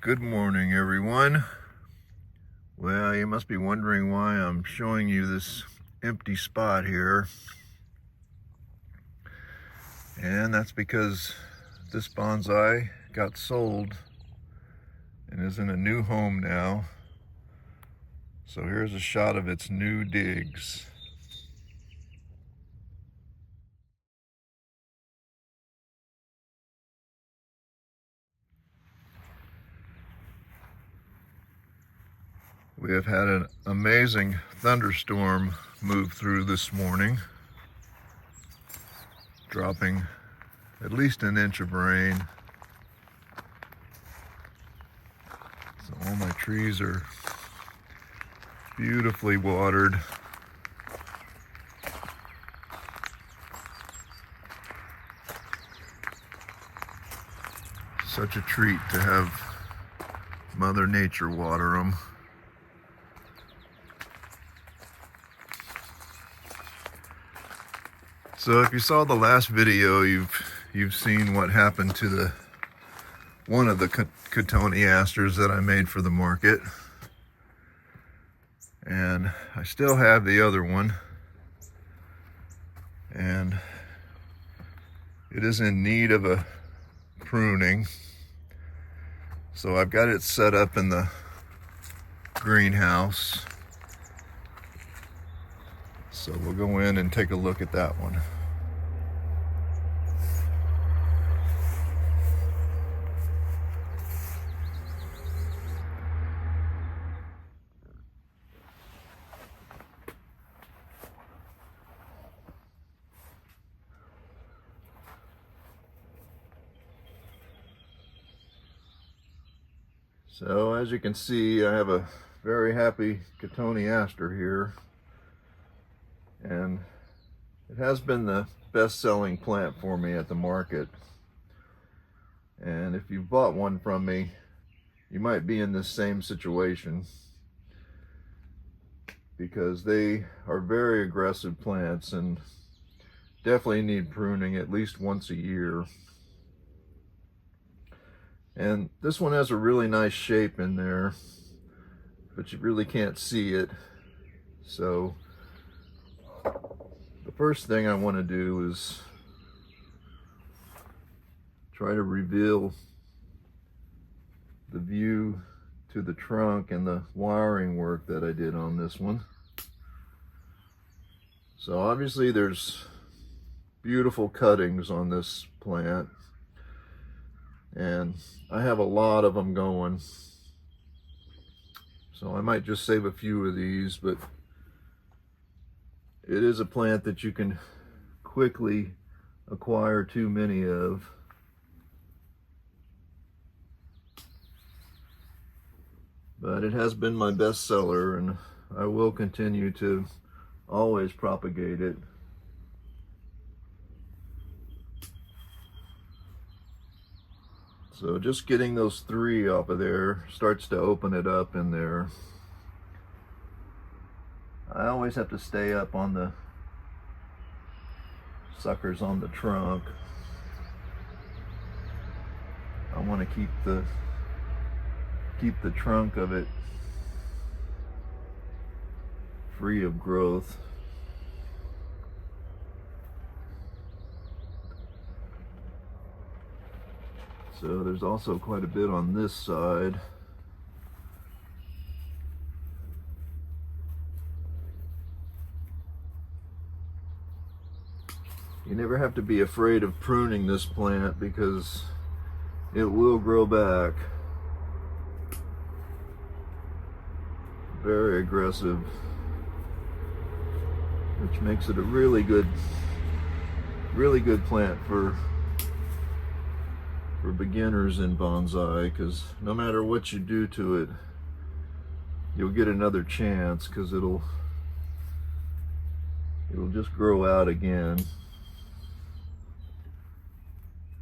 Good morning, everyone. Well, you must be wondering why I'm showing you this empty spot here. And that's because this bonsai got sold and is in a new home now. So here's a shot of its new digs. We have had an amazing thunderstorm move through this morning, dropping at least an inch of rain. So all my trees are beautifully watered. Such a treat to have Mother Nature water them. So if you saw the last video, you've seen what happened to one of the Cotoneasters that I made for the market. And I still have the other one. And it is in need of a pruning. So I've got it set up in the greenhouse. So we'll go in and take a look at that one. So as you can see, I have a very happy Cotoneaster here, and it has been the best-selling plant for me at the market. And if you bought one from me, you might be in this same situation, because they are very aggressive plants and definitely need pruning at least once a year. And this one has a really nice shape in there, but you really can't see it. So the first thing I want to do is try to reveal the view to the trunk and the wiring work that I did on this one. So obviously there's beautiful cuttings on this plant, and I have a lot of them going. So I might just save a few of these, but it is a plant that you can quickly acquire too many of. But it has been my best seller, and I will continue to always propagate it. So just getting those 3 off of there starts to open it up in there. I always have to stay up on the suckers on the trunk. I want to keep the trunk of it free of growth. So there's also quite a bit on this side. You never have to be afraid of pruning this plant, because it will grow back. Very aggressive, which makes it a really good plant for beginners in bonsai, because no matter what you do to it, you'll get another chance, because it'll just grow out again.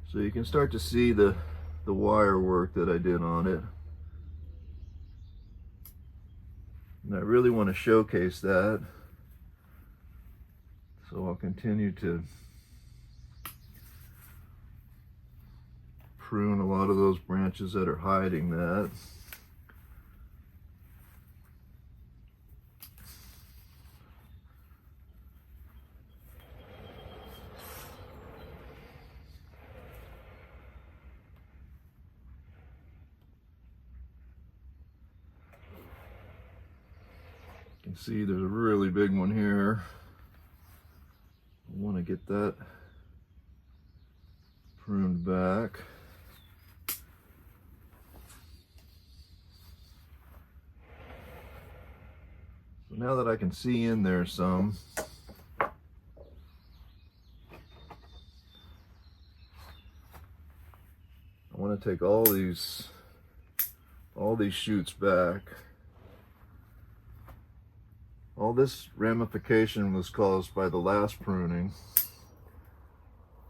So you can start to see the wire work that I did on it. And I really want to showcase that. So I'll continue to prune a lot of those branches that are hiding that. You can see there's a really big one here. I want to get that pruned back. So now that I can see in there some, I want to take all these shoots back. All this ramification was caused by the last pruning.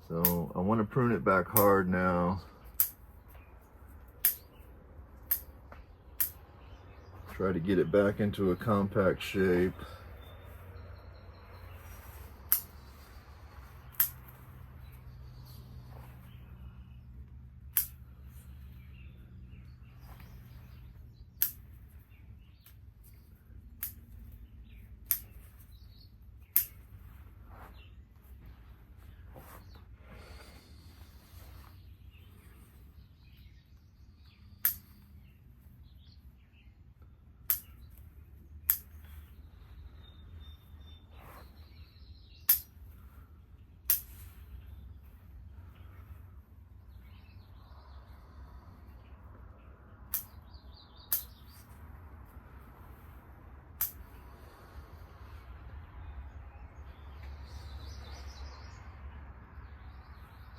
So I want to prune it back hard now. Try to get it back into a compact shape.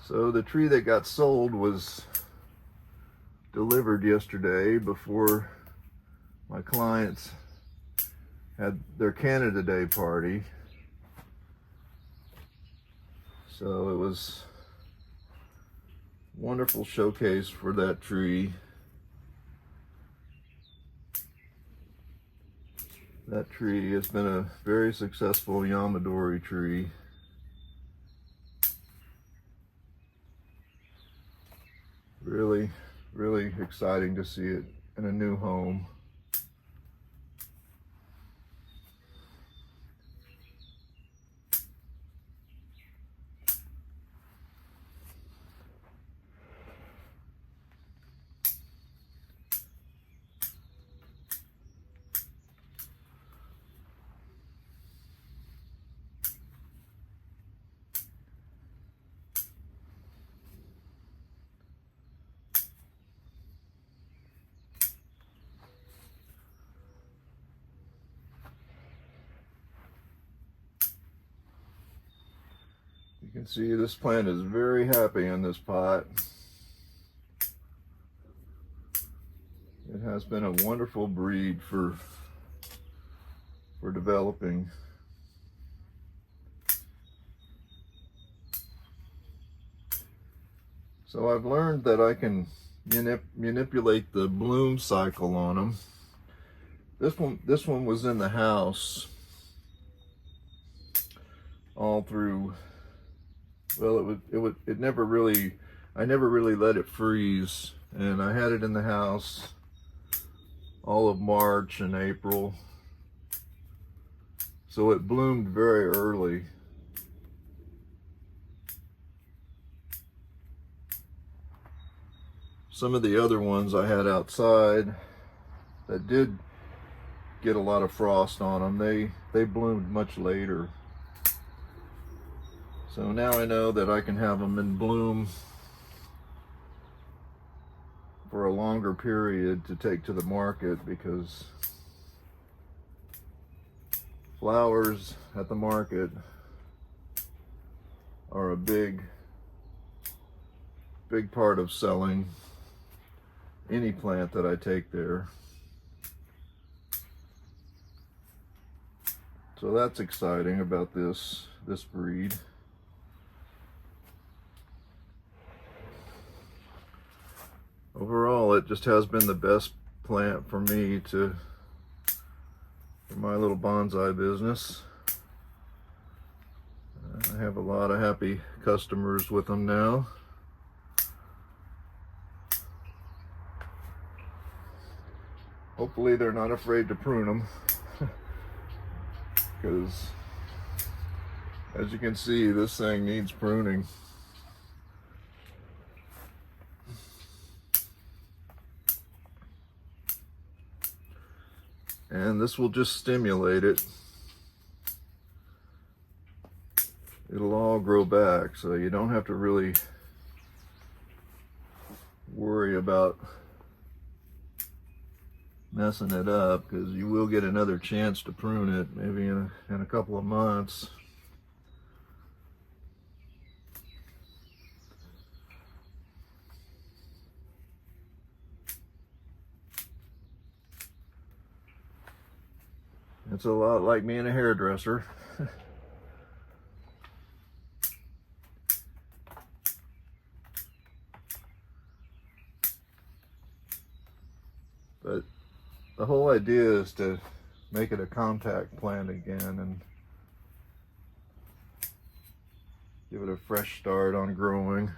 So the tree that got sold was delivered yesterday before my clients had their Canada Day party. So it was a wonderful showcase for that tree. That tree has been a very successful Yamadori tree. Really, really exciting to see it in a new home. You can see this plant is very happy in this pot. It has been a wonderful breed for developing. So I've learned that I can manipulate the bloom cycle on them. This one was in the house all through. Well, it never really, I never really let it freeze, and I had it in the house all of March and April. So it bloomed very early. Some of the other ones I had outside that did get a lot of frost on them, they bloomed much later. So now I know that I can have them in bloom for a longer period to take to the market, because flowers at the market are a big part of selling any plant that I take there. So that's exciting about this breed. Overall, it just has been the best plant for me for my little bonsai business. I have a lot of happy customers with them now. Hopefully they're not afraid to prune them, because as you can see, this thing needs pruning. And this will just stimulate it. It'll all grow back, so you don't have to really worry about messing it up, because you will get another chance to prune it maybe in a couple of months. It's a lot like being a hairdresser. But the whole idea is to make it a contact plant again and give it a fresh start on growing.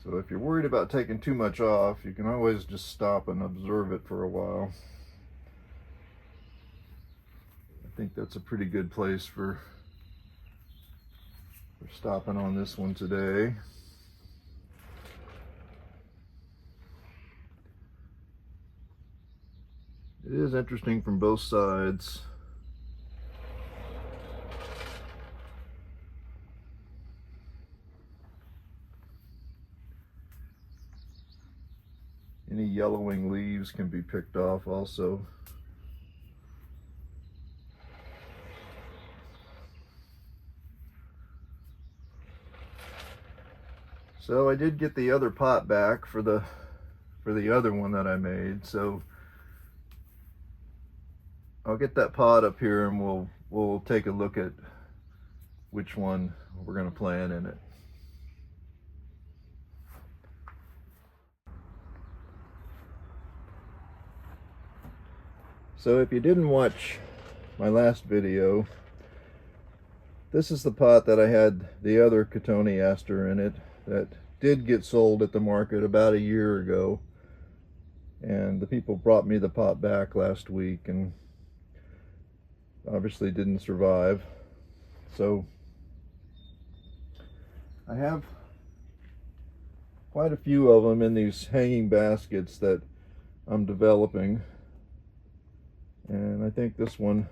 So if you're worried about taking too much off, you can always just stop and observe it for a while. I think that's a pretty good place for stopping on this one today. It is interesting from both sides. Any yellowing leaves can be picked off also. So I did get the other pot back for the other one that I made, so I'll get that pot up here and we'll take a look at which one we're going to plant in it. So if you didn't watch my last video, this is the pot that I had the other Cotoneaster in it that did get sold at the market about a year ago, and the people brought me the pot back last week and obviously didn't survive. So I have quite a few of them in these hanging baskets that I'm developing, and I think this one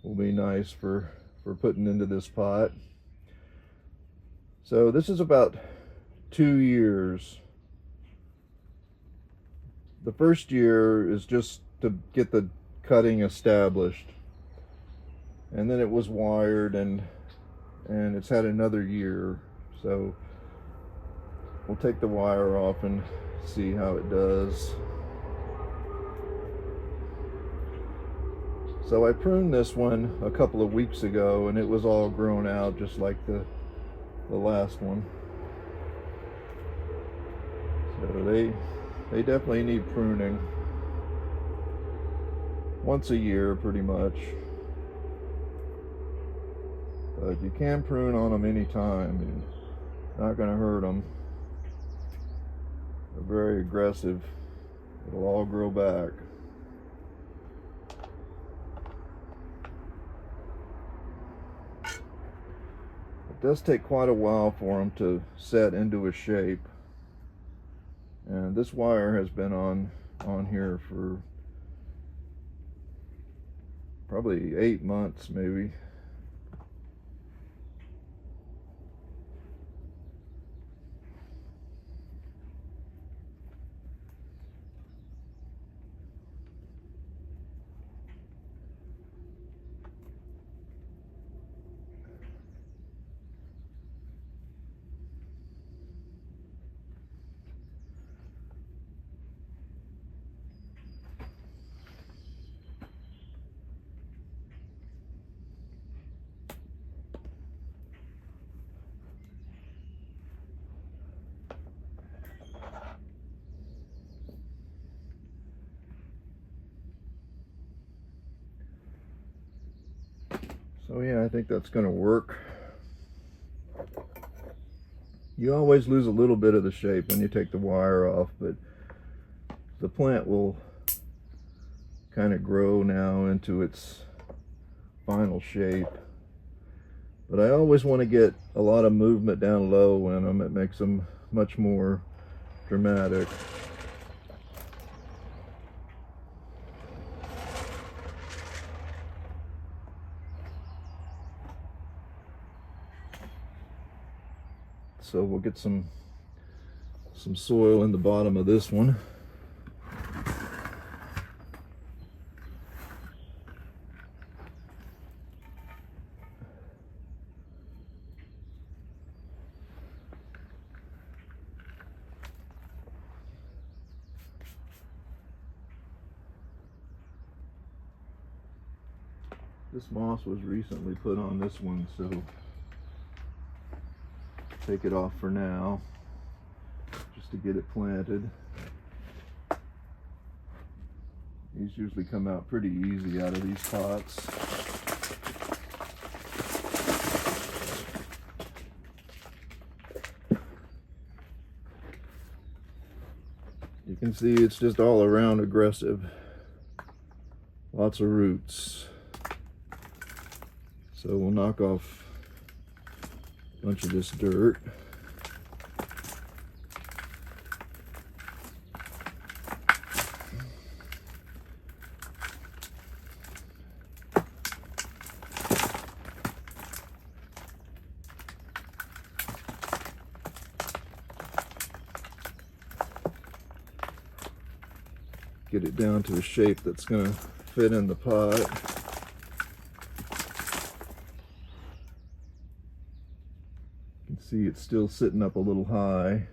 will be nice for putting into this pot. So this is about 2 years. The first year is just to get the cutting established, and then it was wired and it's had another year. So we'll take the wire off and see how it does. So I pruned this one a couple of weeks ago and it was all grown out just like the last one. So they definitely need pruning once a year pretty much. But you can prune on them anytime. You're not going to hurt them. They're very aggressive. It'll all grow back. It does take quite a while for them to set into a shape. And this wire has been on here for probably 8 months maybe. So yeah, I think that's going to work. You always lose a little bit of the shape when you take the wire off, but the plant will kind of grow now into its final shape. But I always want to get a lot of movement down low in them. It makes them much more dramatic. So we'll get some soil in the bottom of this one. This moss was recently put on this one, so take it off for now, just to get it planted. These usually come out pretty easy out of these pots. You can see it's just all around aggressive. Lots of roots. So we'll knock off a bunch of this dirt. Get it down to a shape that's going to fit in the pot. You can see it's still sitting up a little high.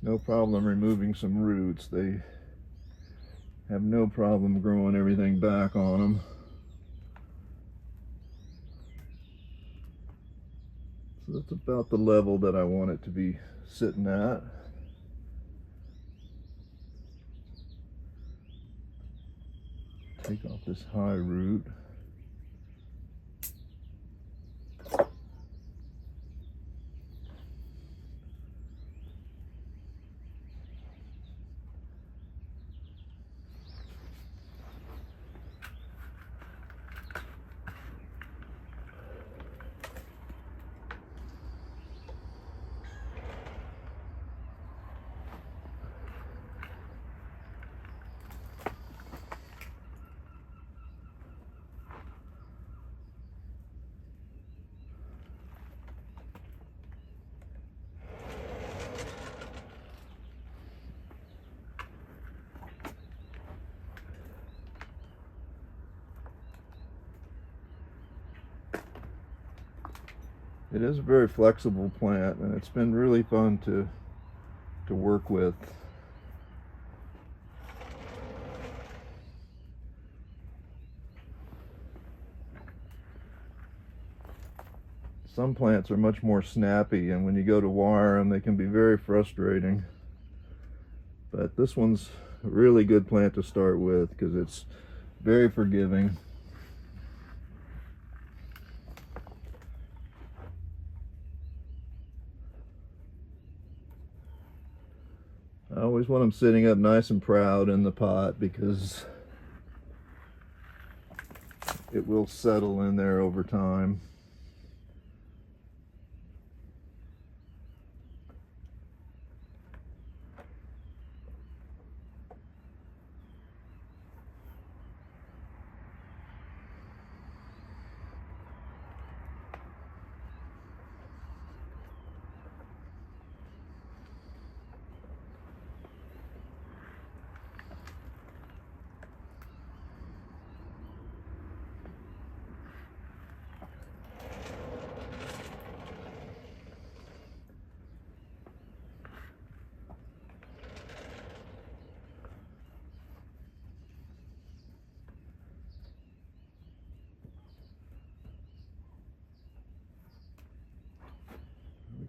No problem removing some roots. They have no problem growing everything back on them. So that's about the level that I want it to be sitting at. Take off this high root. It is a very flexible plant, and it's been really fun to work with. Some plants are much more snappy, and when you go to wire them, they can be very frustrating. But this one's a really good plant to start with because it's very forgiving. I always want them sitting up nice and proud in the pot because it will settle in there over time.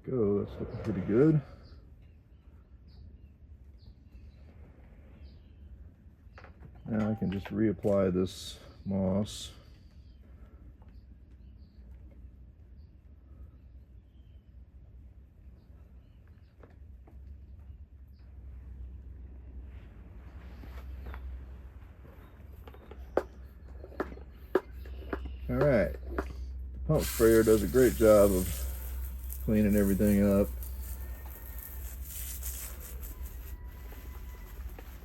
There we go, that's looking pretty good. Now I can just reapply this moss. All right, the pump sprayer does a great job of cleaning everything up.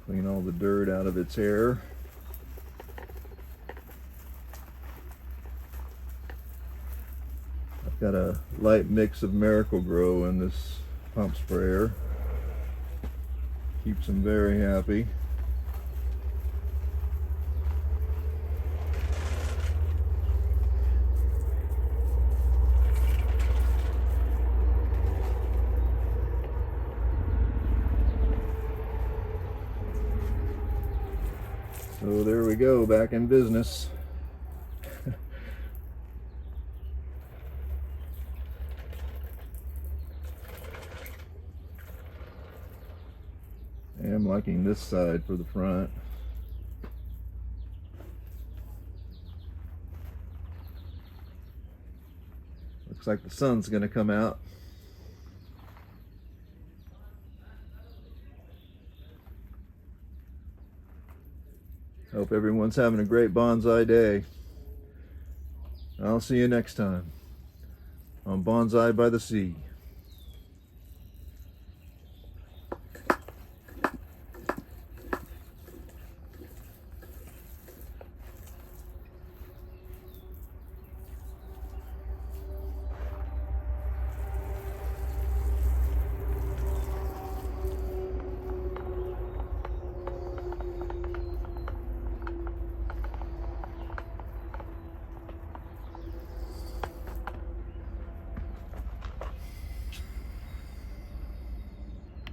Clean all the dirt out of its hair. I've got a light mix of Miracle-Gro in this pump sprayer. Keeps them very happy. So there we go, back in business. I am liking this side for the front. Looks like the sun's going to come out. Hope everyone's having a great bonsai day. I'll see you next time on Bonsai by the Sea.